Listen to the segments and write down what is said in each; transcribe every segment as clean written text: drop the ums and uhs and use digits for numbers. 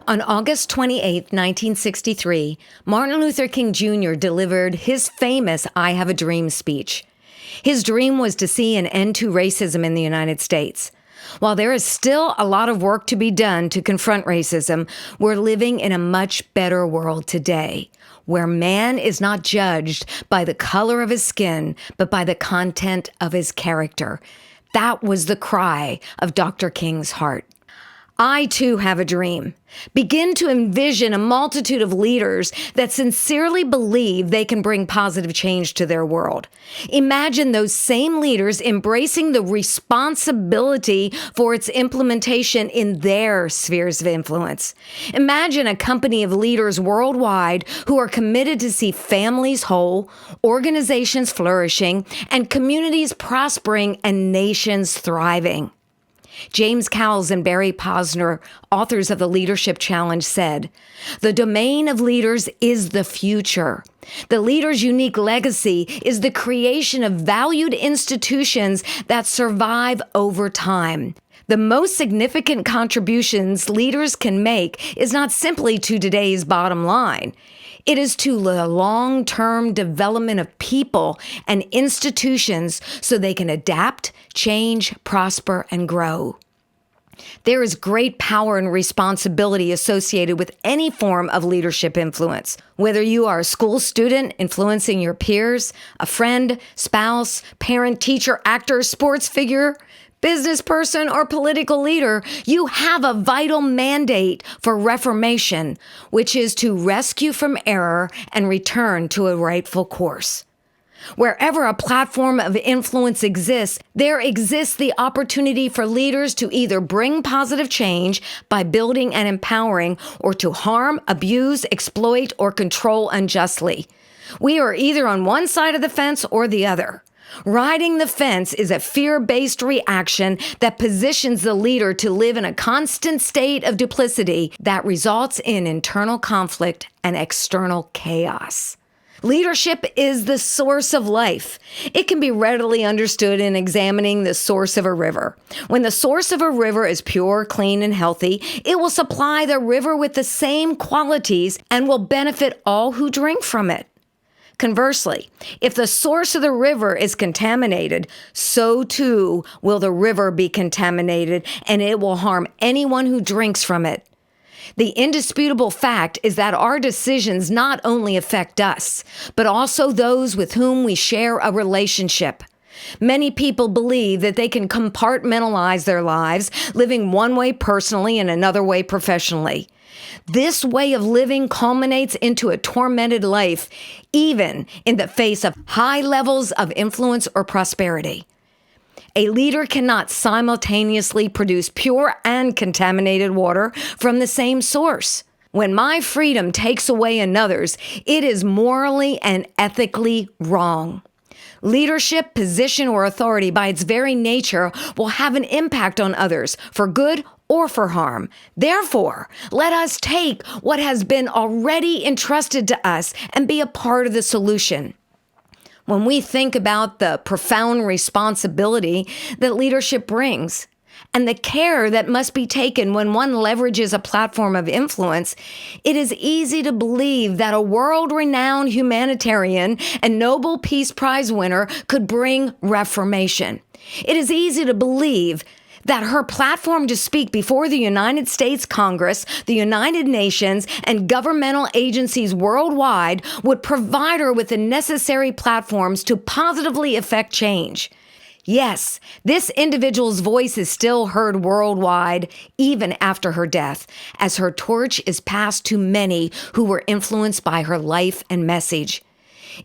On August 28, 1963, Martin Luther King Jr. delivered his famous I Have a Dream speech. His dream was to see an end to racism in the United States. While there is still a lot of work to be done to confront racism, we're living in a much better world today, where man is not judged by the color of his skin, but by the content of his character. That was the cry of Dr. King's heart. I, too, have a dream. Begin to envision a multitude of leaders that sincerely believe they can bring positive change to their world. Imagine those same leaders embracing the responsibility for its implementation in their spheres of influence. Imagine a company of leaders worldwide who are committed to see families whole, organizations flourishing, and communities prospering and nations thriving. James Cowles and Barry Posner, authors of the Leadership Challenge, said, "The domain of leaders is the future. The leader's unique legacy is the creation of valued institutions that survive over time. The most significant contributions leaders can make is not simply to today's bottom line. It is to the long-term development of people and institutions so they can adapt, change, prosper, and grow." There is great power and responsibility associated with any form of leadership influence. Whether you are a school student influencing your peers, a friend, spouse, parent, teacher, actor, sports figure, business person, or political leader, you have a vital mandate for reformation, which is to rescue from error and return to a rightful course. Wherever a platform of influence exists, there exists the opportunity for leaders to either bring positive change by building and empowering, or to harm, abuse, exploit, or control unjustly. We are either on one side of the fence or the other. Riding the fence is a fear-based reaction that positions the leader to live in a constant state of duplicity that results in internal conflict and external chaos. Leadership is the source of life. It can be readily understood in examining the source of a river. When the source of a river is pure, clean, and healthy, it will supply the river with the same qualities and will benefit all who drink from it. Conversely, if the source of the river is contaminated, so too will the river be contaminated, and it will harm anyone who drinks from it. The indisputable fact is that our decisions not only affect us, but also those with whom we share a relationship. Many people believe that they can compartmentalize their lives, living one way personally and another way professionally. This way of living culminates into a tormented life, even in the face of high levels of influence or prosperity. A leader cannot simultaneously produce pure and contaminated water from the same source. When my freedom takes away another's, it is morally and ethically wrong. Leadership, position, or authority by its very nature will have an impact on others, for good or for harm. Therefore, let us take what has been already entrusted to us and be a part of the solution. When we think about the profound responsibility that leadership brings and the care that must be taken when one leverages a platform of influence, it is easy to believe that a world-renowned humanitarian and Nobel Peace Prize winner could bring reformation. It is easy to believe that her platform to speak before the United States Congress, the United Nations, and governmental agencies worldwide would provide her with the necessary platforms to positively affect change. Yes, this individual's voice is still heard worldwide, even after her death, as her torch is passed to many who were influenced by her life and message.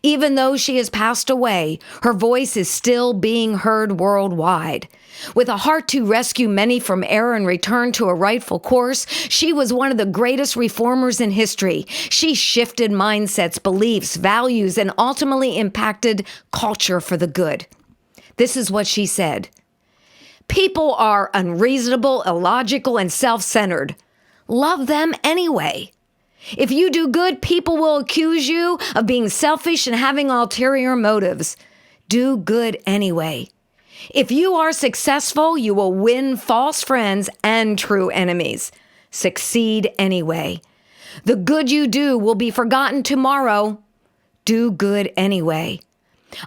Even though she has passed away, her voice is still being heard worldwide. With a heart to rescue many from error and return to a rightful course, she was one of the greatest reformers in history. She shifted mindsets, beliefs, values, and ultimately impacted culture for the good. This is what she said: "People are unreasonable, illogical, and self-centered. Love them anyway. If you do good, people will accuse you of being selfish and having ulterior motives. Do good anyway. If you are successful, you will win false friends and true enemies. Succeed anyway. The good you do will be forgotten tomorrow. Do good anyway.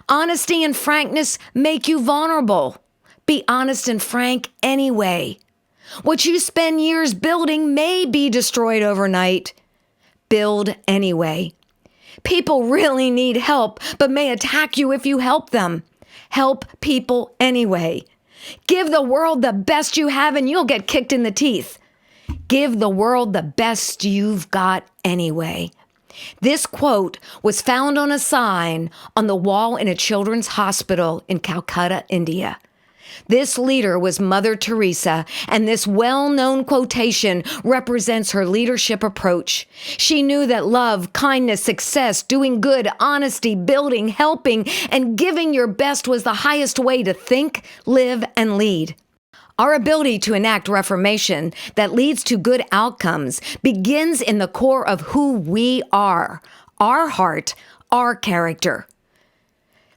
Honesty and frankness make you vulnerable. Be honest and frank anyway. What you spend years building may be destroyed overnight. Build anyway. People really need help, but may attack you if you help them. Help people anyway. Give the world the best you have and you'll get kicked in the teeth. Give the world the best you've got anyway. This quote was found on a sign on the wall in a children's hospital in Calcutta, India. This leader was Mother Teresa, and this well-known quotation represents her leadership approach. She knew that love, kindness, success, doing good, honesty, building, helping, and giving your best was the highest way to think, live, and lead. Our ability to enact reformation that leads to good outcomes begins in the core of who we are, our heart, our character.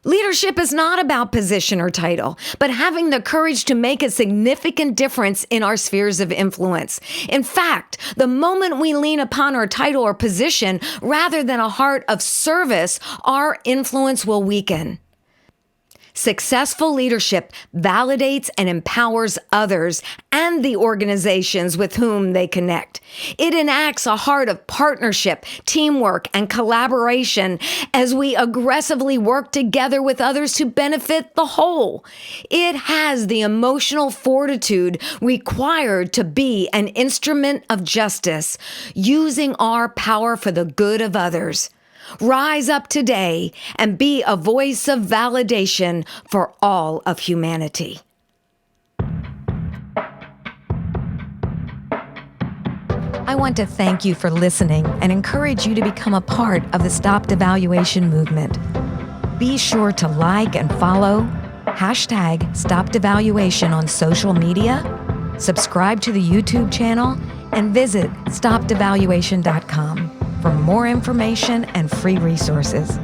Leadership is not about position or title, but having the courage to make a significant difference in our spheres of influence. In fact, the moment we lean upon our title or position rather than a heart of service, our influence will weaken. Successful leadership validates and empowers others and the organizations with whom they connect. It enacts a heart of partnership, teamwork, and collaboration as we aggressively work together with others to benefit the whole. It has the emotional fortitude required to be an instrument of justice, using our power for the good of others. Rise up today and be a voice of validation for all of humanity. I want to thank you for listening and encourage you to become a part of the StopDevaluation movement. Be sure to like and follow #StopDevaluation on social media, subscribe to the YouTube channel, and visit StopDevaluation.com. for more information and free resources.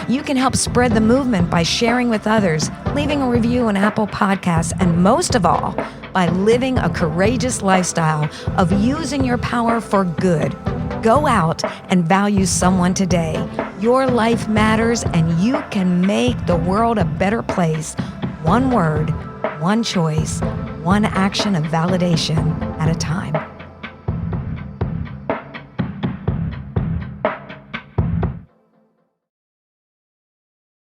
You can help spread the movement by sharing with others, leaving a review on Apple Podcasts, and most of all, by living a courageous lifestyle of using your power for good. Go out and value someone today. Your life matters, and you can make the world a better place. One word, one choice, one action of validation at a time.